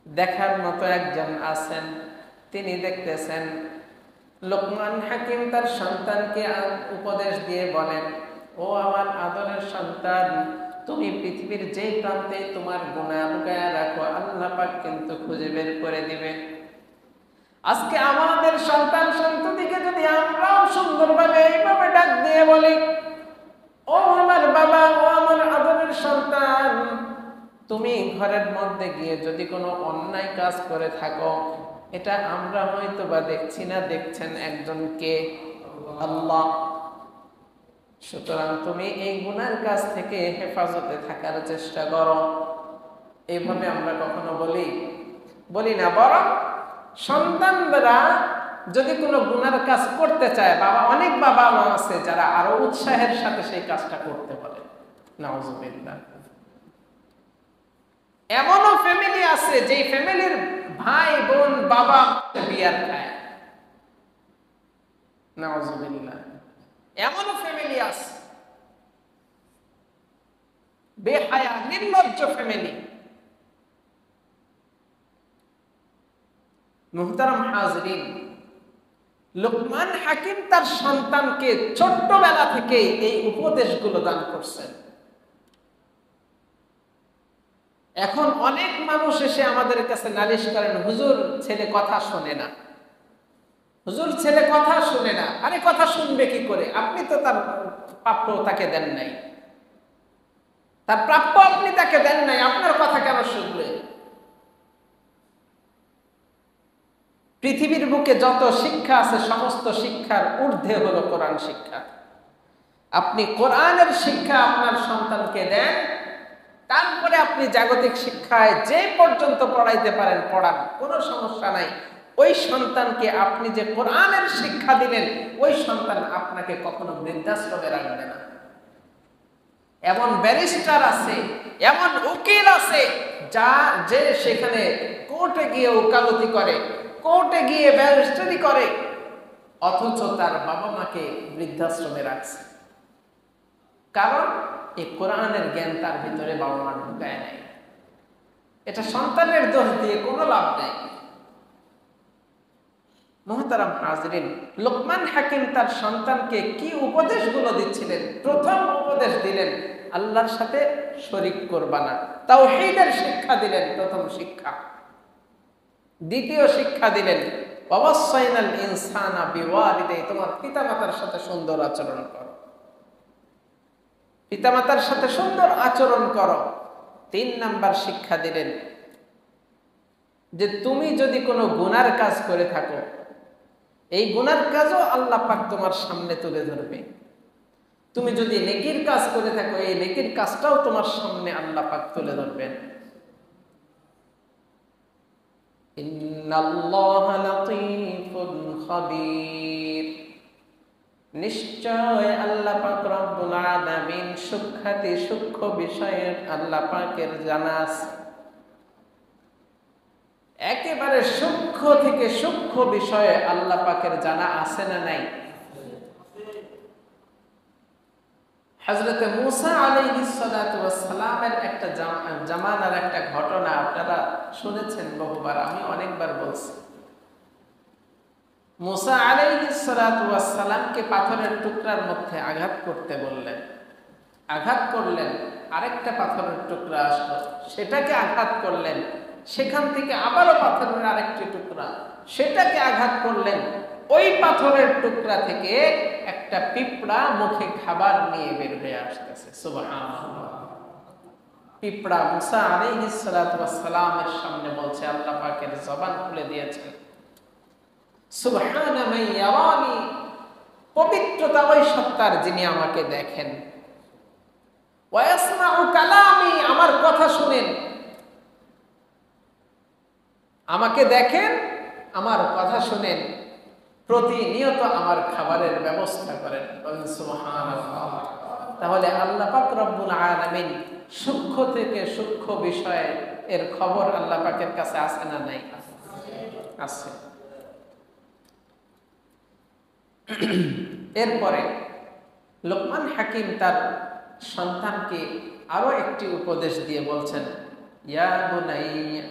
দেখার মতো একজন আছেন, তিনি দেখতেছেন লোকমান হাকিম তার সন্তানকে উপদেশ দিয়ে বলেন, ও আমার আদরের সন্তান, তুমি পৃথিবীর যে প্রান্তে তোমার গুনাহ লুকায়া রাখো, আল্লাহ পাক কিন্তু খুঁজে বের করে দিবে। আজকে আমাদের সন্তান সন্ততিকে যদি আমরাও সুন্দরভাবে এইভাবে ডাক দিয়ে বলি, ও আমার বাবা, ও আমার আদরের সন্তান, তুমি ঘরের মধ্যে গিয়ে যদি কোনো অন্যায় কাজ করে থাকো, এটা আমরা হয়তো বা দেখছি না, দেখছেন একজনকে, আল্লাহ। সুতরাং তুমি এই গুনার কাজ থেকে হেফাজতে থাকার চেষ্টা করো। এইভাবে আমরা কখনো বলি না। বরং সন্তানরা যদি কোনো গুনার কাজ করতে চায়, অনেক বাবা মা আছে যারা আরো উৎসাহের সাথে সেই কাজটা করতে বলে। নাউজুবিল্লাহ। এমনও ফ্যামিলি আছে যে ফ্যামিলির ভাই বোন বাবা বিয়ার খায়। নাউজুবিল্লাহ। এমনও ফ্যামিলি আছে, বেহায়া নির্লজ্জ ফ্যামিলি। মুহতারাম হাজরিন, লোকমান হাকিম তার সন্তানকে ছোট্টবেলা থেকে এই উপদেশগুলো দান করছেন। এখন অনেক মানুষ এসে আমাদের কাছে নালিশ করেন, হুজুর ছেলে কথা শোনে না, হুজুর ছেলে কথা শুনে না। আরে কথা শুনবে কি করে? আপনি তো তার প্রাপ্য তাকে দেন নাই, তার প্রাপ্য আপনি তাকে দেন নাই, আপনার কথা কেন শুনবে? পৃথিবীর বুকে যত শিক্ষা আছে সমস্ত শিক্ষার ঊর্ধ্বে হলো কোরআন শিক্ষা। আপনি কোরআনের শিক্ষা আপনার সন্তানকে দেন, তারপরে আপনি জাগতিক শিক্ষায় যে পর্যন্ত পড়াইতে পারেন পড়ান, কোনো সমস্যা নাই। ওই সন্তানকে আপনি যে কোরআনের শিক্ষা দিলেন, ওই সন্তান আপনাকে কখনো বৃদ্ধাশ্রমে রাখবে না। এমন ব্যারিস্টার আছে, এমন উকিল আছে যে সেখানে কোর্টে গিয়ে ওকালতি করে, কোর্টে গিয়ে ব্যারিস্টারি করে, অথচ তার বাবা মাকে বৃদ্ধাশ্রমে রাখছে। কারণ এই কোরআনের জ্ঞান তার ভিতরে বাবা মা ঢুকায় নাই। এটা সন্তানের দোষ দিয়ে কোনো লাভ নেই। মুহতারাম হাজরিন, লোকমান হাকিম তার সন্তানকে কি উপদেশগুলো দিচ্ছিলেন? প্রথম উপদেশ দিলেন, আল্লাহর সাথে শরীক করবা না। তাওহীদের শিক্ষা দিলেন, প্রথম শিক্ষা। দ্বিতীয় শিক্ষা দিলেন, ওয়াসাইনাল ইনসানা বিওয়ালিদাইহি, তোমার পিতামাতার সাথে সুন্দর আচরণ করো, পিতামাতার সাথে সুন্দর আচরণ করো। 3 নাম্বার শিক্ষা দিলেন যে তুমি যদি কোনো গুনার কাজ করে থাকো, এই গুনার কাজও আল্লাহ পাক তোমার সামনে তুলে ধরবে। তুমি যদি নেকির কাজ করে থাকো, এই নেকির কাজটাও তোমার সামনে আল্লাহ পাক তুলে ধরবেন। ইন্নাল্লাহা লাতীফুন খাবীর, নিশ্চয় আল্লাহ পাক রব্বুল আলামিন সূক্ষ্ম বিষয়ের আল্লাহ পাকের জানা আছে। একেবারে সূক্ষ্ম থেকে সূক্ষ্ম বিষয়ে আল্লাহ পাকের জানা আছে না নাই? হযরত মূসা আলাইহিস সালাতু ওয়াস সালামের একটা জামানার একটা ঘটনা আপনারা শুনেছেন বহুবার, আমি অনেকবার বলছি। মূসা আলাইহিস সালাতু ওয়াস সালামকে পাথরের টুকরার মধ্যে আঘাত করতে বললেন, আঘাত করলেন, আরেকটা পাথরের টুকরা আসলো, সেটাকে আঘাত করলেন, সেখান থেকে আবারও পাথরের আরেকটি টুকরা, সেটাকে আঘাত করলেন। ওই পাথরের টুকরা থেকে একটা পিঁপড়া মুখে খাবার নিয়ে বের হয়ে আসতেছে। সুবহানাল্লাহ। পিঁপড়া মূসা আলাইহিস সালাতু ওয়াস সালামের সামনে বলছে, আল্লাহ পাকের জবান খুলে দিয়েছেন, সুবহানা মান ইয়ারানি, পবিত্রতা ওই সত্তার যিনি আমাকে দেখেন, ওয়া ইয়াসমাউ কালামি, আমার কথা শুনেন, আমাকে দেখেন, আমার কথা শুনেন, প্রতিনিয়ত আমার খাবারের ব্যবস্থা করেন। সুবহানাল্লাহ। তাহলে আল্লাহ পাক রব্বুল আলামিন সূক্ষ্ম থেকে সূক্ষ্ম বিষয় এর খবর আল্লাহ পাকের কাছে আছে না নাই? আছে। এরপরে লোকমান হাকিম তার সন্তানকে আরো একটি উপদেশ দিয়ে বলছেন, ইয়া বুনাইয়া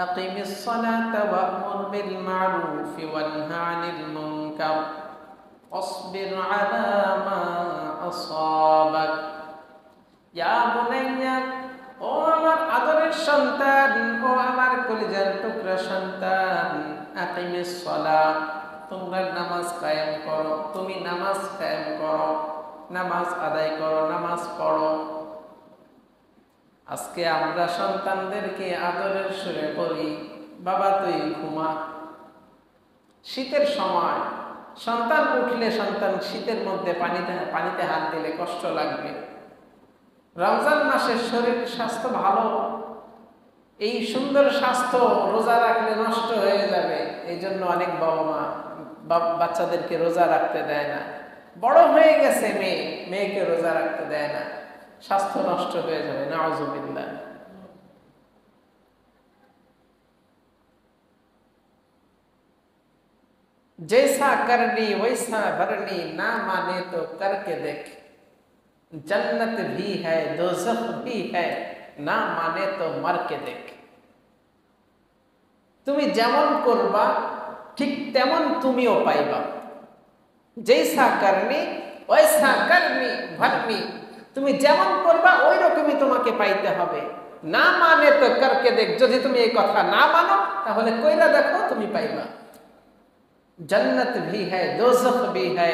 আকিমিস সালাতা ওয়া'মুর বিল মা'রুফি ওয়ানহা আনিল মুনকার ওয়াসবির আলা মা আসাবাক। ইয়া বুনাইয়া, ও আমার আদরের সন্তান, ও আমার কলিজার টুকরা সন্তান, আকিমিস সালাত, তোমরা নামাজ কায়েম করো, তুমি নামাজ কায়েম করো, নামাজ আদায় করো, নামাজ পড়ো। আজকে আমরা সন্তানদেরকে আদরের সুরে বলি, বাবা তুই ঘুমা। শীতের সময় সন্তান উঠলে, সন্তান শীতের মধ্যে পানিতে হাত দিলে কষ্ট লাগবে। রমজান মাসের শরীর স্বাস্থ্য ভালো, এই সুন্দর স্বাস্থ্য রোজা রাখলে নষ্ট হয়ে যাবে। এই জন্য অনেক বাবা মা বাচ্চাদেরকে রোজা রাখতে দেয় না। বড় হয়ে গেছে মেয়েকে রোজা রাখতে দেয় না, স্বাস্থ্য নষ্ট হয়ে যাবে, নাউযুবিল্লাহ। जैसा करनी वैसा भरनी, ना माने तो करके देख, जन्नत भी है दोज़ख भी है, ना माने तो मर के देख। তুমি যেমন করবা ঠিক তেমন তুমিও পাইবা। जैसा करनी वैसा करनी भरनी, তুমি যেমন করবা ওই রকমই তোমাকে পাইতে হবে। না মানে তো করকে দেখ, যদি তুমি এই কথা না মানো তাহলে কইরা দেখো, তুমি পাইবা। जन्नत भी है दोज़ख भी है,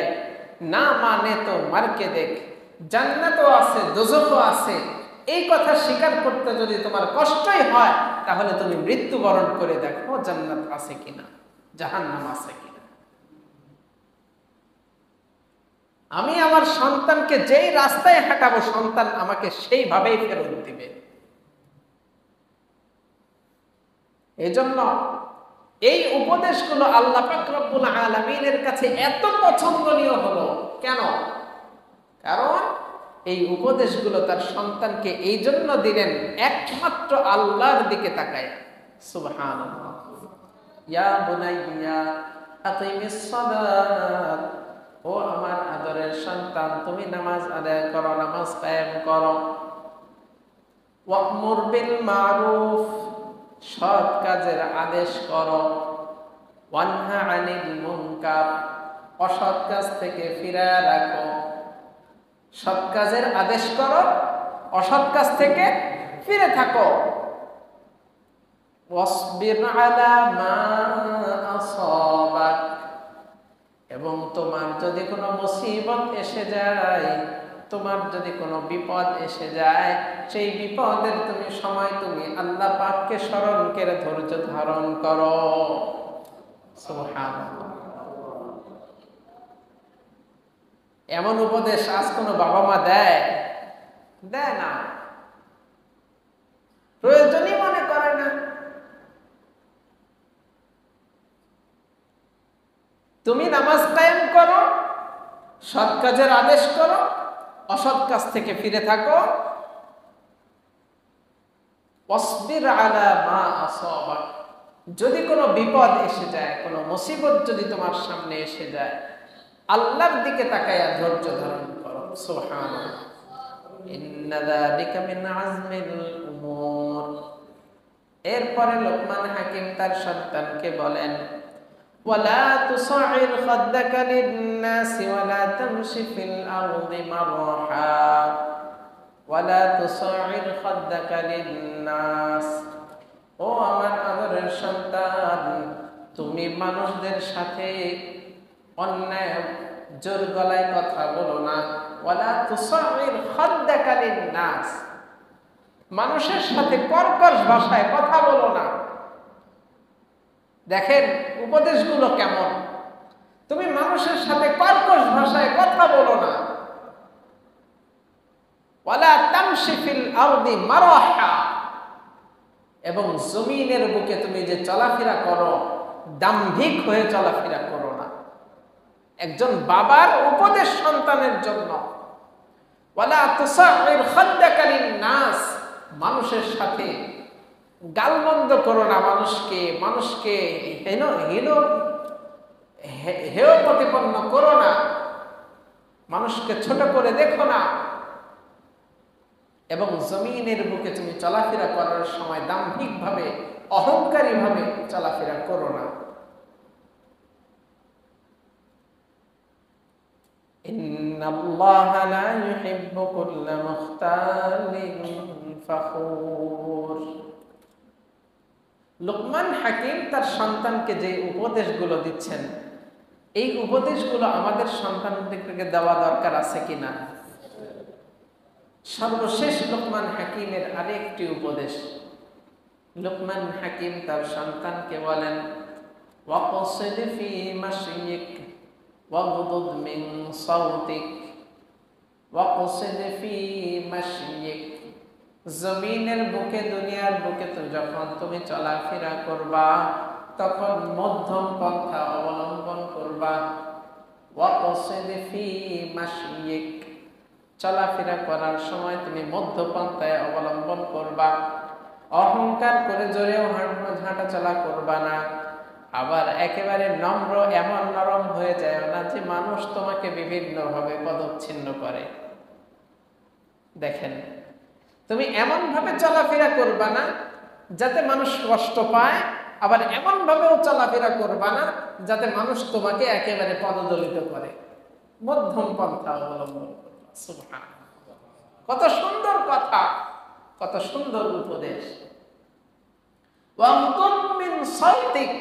ना माने तो मर के देख, জান্নাতও আছে দোজখও আছে। এই কথা স্বীকার করতে যদি তোমার কষ্টই হয় তাহলে তুমি মৃত্যুবরণ করে দেখো, জান্নাত আছে কিনা, জাহান্নাম আছে কিনা। আমি আমার সন্তানকে যেই রাস্তায় হাঁটাবো, সন্তান আমাকে সেইভাবেই ফেরত দিবে। এজন্য এই উপদেশগুলো আল্লাহ পাক রব্বুল আলামিনের কাছে এত পছন্দনীয় হলো কেন? কারণ এই উপদেশগুলো তার সন্তানকে এই জন্য দিলেন একমাত্র আল্লাহর দিকে তাকায়। সুবহানাল্লাহ। ইয়া বুনাইয়া আকিমিস সালাত, ও আমার আদরের সন্তান, তুমি নামাজ আদায় করো, নামাজ কায়েম করো। ওয়া'মুর বিল মারুফ, সৎ কাজের আদেশ করো। ওয়ানহা আনিল মুনকার, অসৎ কাজ থেকে ফিরায় রাখো। সৎ কাজের আদেশ করো, অসৎ কাজ থেকে ফিরে থাকো। ওয়াসবির আলা মা আসাবাক, এবং তোমার যদি কোনো মুসিবত এসে যায়, তোমার যদি কোনো বিপদ এসে যায়, সেই বিপদের সময় তুমি আল্লাহ পাককে স্মরণ করে ধৈর্য ধারণ করো। সুবহানাল্লাহ। এমন উপদেশ আজ কোনো বাবা মা দেয় না, প্রয়োজনই মনে করে না। তুমি নামাজ কায়েম করো, সৎ কাজের আদেশ করো, অসৎ কাজ থেকে ফিরে থাকো। ওয়াসবির আলা মা আসাবাক, যদি কোনো বিপদ এসে যায়, কোনো মুসিবত যদি তোমার সামনে এসে যায়, আল্লাহর দিকে তাকায়া ধৈর্য ধারণ করো। সুবহানাল্লাহ। ইন্না যালিকা মিন আজমিল উমুর। এরপরে লোকমান হাকিম তার সন্তানকে বলেন, ওয়ালা তুসাইর খাদ্দাকা লিন-নাসি ওয়ালা তামশি ফিল আরদি মারহা, ওয়ালা তুসাইর খাদ্দাকা লিন-নাস, ও আমার আদরের সন্তান, তুমি মানুষদের সাথে অন্যায় জোর গলায় কথা বলো না। ওয়ালা তুসাইর খাদ্দাকা লিন-নাস, মানুষের সাথে কর্কশ ভাষায় কথা বলো না। দেখেন উপদেশগুলো কেমন, তুমি মানুষের সাথে কর্কশ ভাষায় কথা বলো না। ওয়ালা তামশি ফিল আরদি মারহা, এবং জমিনের বুকে তুমি যে চলাফেরা করো, দাম্ভিক হয়ে চলাফেরা করো না। একজন বাবার উপদেশ সন্তানের জন্য। ওয়ালা তুসাইর খাদ্দাকা লিন-নাস, মানুষের সাথে গালমন্দ করো না, মানুষকে হেয় প্রতিপন্ন করো না, মানুষকে ছোট করে দেখো না। এবং জমিনের বুকে তুমি চলাফেরা করার সময় দাম্ভিকভাবে, অহংকারীভাবে চলাফেরা করো না। ইন্নাল্লাহা লা ইউহিব্বু কুল্লা মুখতালিন ফখুর। লুকমান হাকিম তার সন্তানকে যে উপদেশগুলো দিচ্ছেন, এই উপদেশগুলো আমাদের সন্তানদেরকে দেওয়া দরকার আছে কিনা? সর্বশেষ লুকমান হাকিমের আরেকটি উপদেশ। লুকমান হাকিম তার সন্তানকে বলেন, ওয়াকসিদ ফি মাশইক ওয়াগদুদ মিন সাওতিক। ওয়াকসিদ ফি মাশইক, জমিনের বুকে, দুনিয়ার বুকে তো যখন তুমি চলাফেরা করবা তখন মধ্যম পন্থা অবলম্বন করবা। ওয়াকসিদ ফি মাশইক, চলাফেরা করার সময় তুমি মধ্যপন্থায় অবলম্বন করবা। অহংকার করে জোরেও হাঁটা চলা করবা না, আবার একেবারে নম্র এমন নরম হয়ে যায় না যে মানুষ তোমাকে বিভিন্নভাবে পদচ্ছিন্ন করে। দেখেন, তুমি এমন ভাবে চলাফেরা করবা না যাতে মানুষ কষ্ট পায়, আবার এমন ভাবেও চলাফেরা করবা না যাতে মানুষ তোমাকে একেবারে পদদলিত করে। মধ্যম পন্থা অবলম্বন করবা। সুবহানাল্লাহ, কত সুন্দর কথা, কত সুন্দর উপদেশ। ওয়াগদুদ মিন সাওতিক,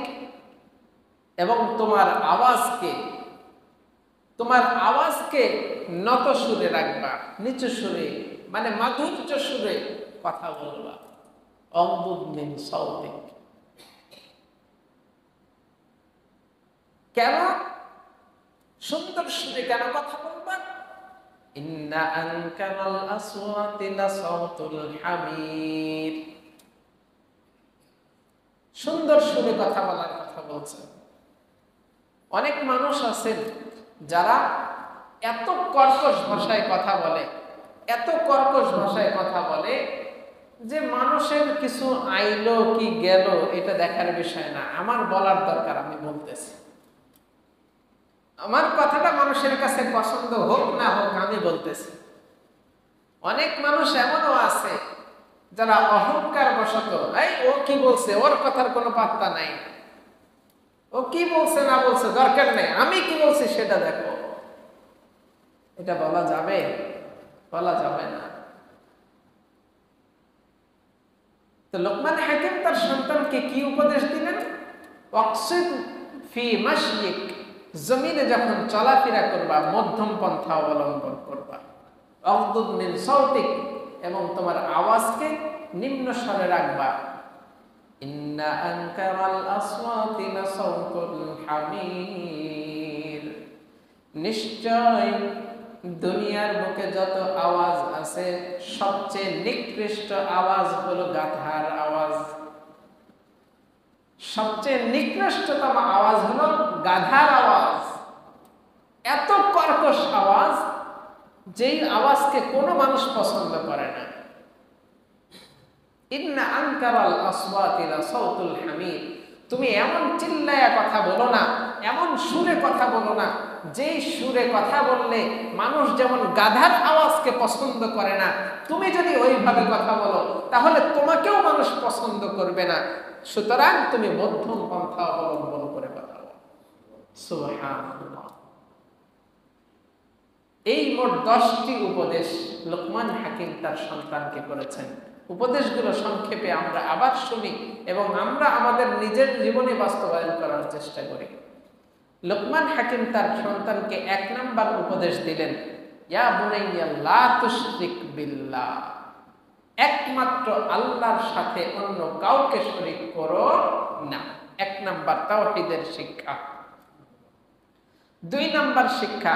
এবং তোমার আওয়াজকে নত সুরে রাখবা, নিচু সুরে, মানে মাধুর্য সুরে কথা বলবা। ওয়াগদুদ মিন সাওতিক, কেন সুন্দর সুরে কেন কথা বলবা? ইন্না আনকারাল আসওয়াতি লাসাওতুল হামির। সুন্দর সুরে কথা বলার কথা বলছেন। অনেক মানুষ আছেন যারা এত কর্কশ ভাষায় কথা বলে, এত কর্কশ ভাষায় কথা বলে যে মানুষের কিছু আইলো কি গেল এটা দেখার বিষয় না, আমার বলার দরকার, আমি বলতেছি। আমার কথাটা মানুষের কাছে পছন্দ হোক না হোক, আমি বলতেছি। অনেক মানুষ এমনও আছে যারা অহংকার বশত, এই ও কি বলছে, ওর কথার কোনো পাত্তা নাই, ও কি বলছে না বলছে দরকার নেই, আমি কি বলছি সেটা দেখো। এটা বলা যাবে? বলা যাবে না। তো লুকমান হাকিম তার সন্তানকে কি উপদেশ দিলেন? ওয়াকসিদ ফি মাশইক, জমিনে যখন চলাফেরা করবা মধ্যম পন্থা অবলম্বন করবা। ওয়াগদুদ মিন সাওতিক, এবং তোমার আওয়াজকে নিম্ন স্বরে রাখবা। ইন্না আনকারাল আসওয়াতি লাসাওতুল হামির, নিশ্চয় দুনিয়ার বুকে যত আওয়াজ আছে সবচেয়ে নিকৃষ্ট আওয়াজ হলো গাধার আওয়াজ। সবচেয়ে নিকৃষ্টতম আওয়াজ হলো গাধার আওয়াজ। এত কর্কশ আওয়াজ, যেই আওয়াজকে কোনো মানুষ পছন্দ করে না। ইন্না আনকারাল আসওয়াতি লাসাওতুল হামির, তুমি এমন চিল্লায়া কথা বলো না, এমন সুরে কথা বলো না, যেই সুরে কথা বললে মানুষ যেমন গাধার আওয়াজকে পছন্দ করে না, তুমি যদি ওইভাবে কথা বলো তাহলে তোমাকেও মানুষ পছন্দ করবে না। সুতরাং তুমি মধ্যম পন্থা অবলম্বন করে কথা বলো। সুবহানাল্লাহ। এই মোট 10টি উপদেশ লুকমান হাকিম তার সন্তানকে করেছেন। উপদেশগুলো সংক্ষেপে আমরা আবার শুনি এবং আমরা আমাদের নিজের জীবনে বাস্তবায়ন করার চেষ্টা করি। লুকমান হাকিম তার সন্তানকে 1 নাম্বার উপদেশ দিলেন, ইয়া বুনাইয়া লা তুশরিক বিল্লাহ, একমাত্র আল্লাহর সাথে অন্য কাউকে শরীক করো না। 1 নাম্বার তাওহীদের শিক্ষা। 2 নাম্বার শিক্ষা,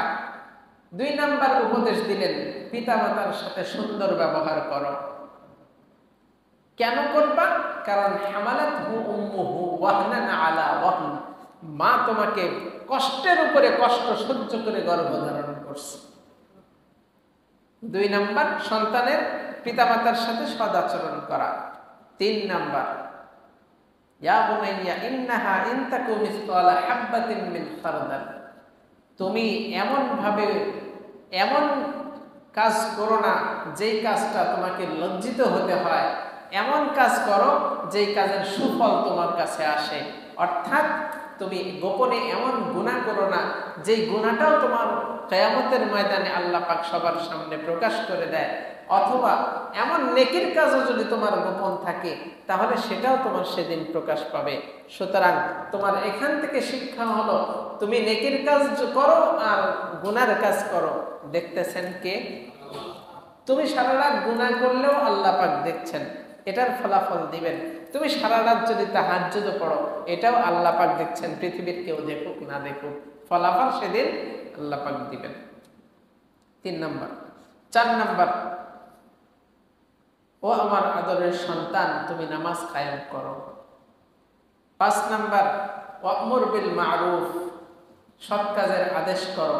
2 নাম্বার উপদেশ দিলেন, পিতামাতার সাথে সুন্দর ব্যবহার করো। কেন করবা? কারণ হামালাতহু উম্মুহু ওয়াহনান আলা ওয়াহন, মা তোমাকে কষ্টের উপরে কষ্ট সহ্য করে গর্ভধারণ করছে। 2 নাম্বার সন্তানের পিতামাতার সাথে সদাচরণ করা। 3 নাম্বার, ইয়া বুনাইয়া ইন্নাহা ইন তাকু মিসকালা হাববাতিন মিন খারদাল, তুমি এমন কাজ করো না যেই কাজটা তোমাকে লজ্জিত হতে হয়, এমন কাজ করো যেই কাজের সুফল তোমার কাছে আসে। অর্থাৎ তুমি গোপনে এমন গুনাহ করো না যেই গুনাহটাও তোমার কিয়ামতের ময়দানে আল্লাহ পাক সবার সামনে প্রকাশ করে দেয়, অথবা এমন নেকির কাজও যদি তোমার গোপন থাকে তাহলে সেটাও তোমার সেদিন প্রকাশ পাবে। সুতরাং তোমার এখান থেকে শিক্ষা হলো, তুমি নেকির কাজ করো আর গুনার কাজ করো, দেখতেছেন কে? তুমি সারা রাত গুনাহ করলেও আল্লাহ পাক দেখছেন, এটার ফলাফল দিবেন। তুমি সারা রাত যদি তাহাজ্জুদ পড়ো, এটাও আল্লাহ পাক দেখছেন, পৃথিবীর কেউ দেখুক না দেখুক, ফলাফল সেদিন আল্লাহ পাক দিবেন। 3 নাম্বার। 4 নাম্বার, ও আমার আদরের সন্তান, তুমি নামাজ কায়েম করো। 5 নাম্বার, ওয়ামুর বিল মারুফ, সৎ কাজের আদেশ করো।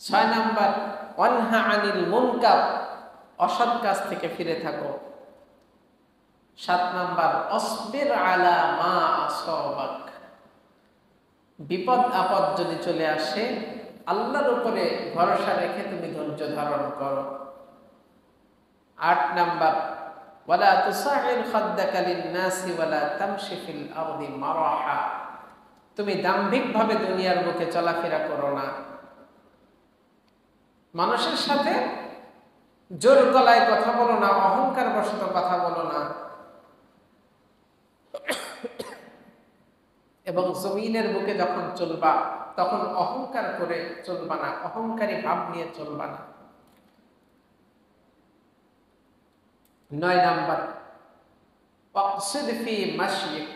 6 নাম্বার, ওয়ানহা আনিল মুনকার, অসৎ কাজ থেকে ফিরে থাকো। 7 নাম্বার, অসবির আলা মা আসাবাক, বিপদ আপদ যদি চলে আসে আল্লাহর উপরে ভরসা রেখে তুমি ধৈর্য ধারণ করো। 8 নাম্বার, ওয়ালা তুসাইর খাদ্দাকা লিন-নাসি ওয়ালা তামশি ফিল আরদি মারাহা, তুমি দাম্ভিকভাবে দুনিয়ার বুকে চলাফেরা করো না, মানুষের সাথে জোর গলায় কথা বলো না, অহংকার বশত কথা বলো না, এবং জমিনের বুকে যখন চলবা তখন অহংকার করে চলবা না, অহংকারী ভাব নিয়ে চলবা না। 9 নাম্বার, ওয়াকসিদ ফি মাশয়িক,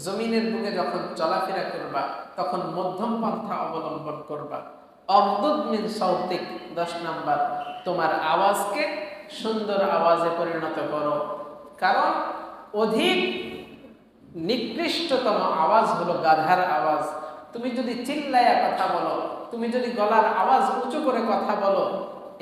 জমিনের বুকে যখন চলাফেরা করবা তখন মধ্যম পন্থা অবলম্বন করবা। অগদুদ মিন সাউতিক, 10 নাম্বার, তোমার আওয়াজকে সুন্দর আওয়াজে পরিণত করো, কারণ অধিক নিকৃষ্টতম আওয়াজ হলো গাধার আওয়াজ। তুমি যদি চিল্লায়া কথা বলো, তুমি যদি গলার আওয়াজ উঁচু করে কথা বলো,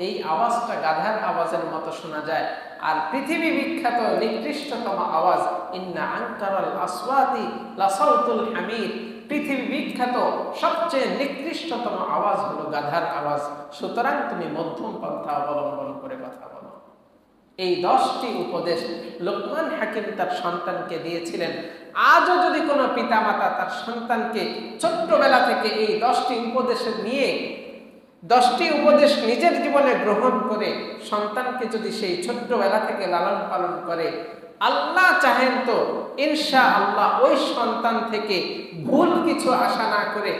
এই আওয়াজটা গাধার আওয়াজের মতো শোনা যায়। আর পৃথিবী বিখ্যাত নিকৃষ্টতম আওয়াজ, ইন্না আনকারাল আসওয়াতি লাসাউতুল হামির, পৃথিবী বিখ্যাত সবচেয়ে নিকৃষ্টতম আওয়াজ হলো গাধার আওয়াজ। সুতরাং তুমি মধ্যম পন্থা অবলম্বন করে কথা বলো। এই 10টি উপদেশ লোকমান হাকিম তার সন্তানকে দিয়েছিলেন। আজও যদি কোনো পিতামাতা তার সন্তানকে ছোট্টবেলা থেকে এই 10টি উপদেশের নিয়ে 10টি উপদেশ নিজের জীবনে গ্রহণ করে সন্তানকে যদি সেই ছোট্টবেলা থেকে লালন পালন করে, আল্লাহ চাহেন তো ইনশাআল্লাহ ওই সন্তান থেকে ভুল কিছু আশা না করে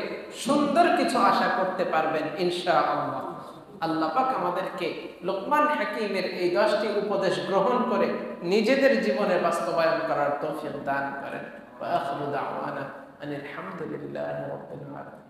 সুন্দর কিছু আশা করতে পারবেন ইনশাআল্লাহ। আল্লাহ পাক আমাদেরকে লোকমান হাকিমের এই 10টি উপদেশ গ্রহণ করে নিজেদের জীবনে বাস্তবায়ন করার তৌফিক দান করেন। ওয়া আখিরু দাওয়ানা আনিল হামদুলিল্লাহি রাব্বিল আলামিন।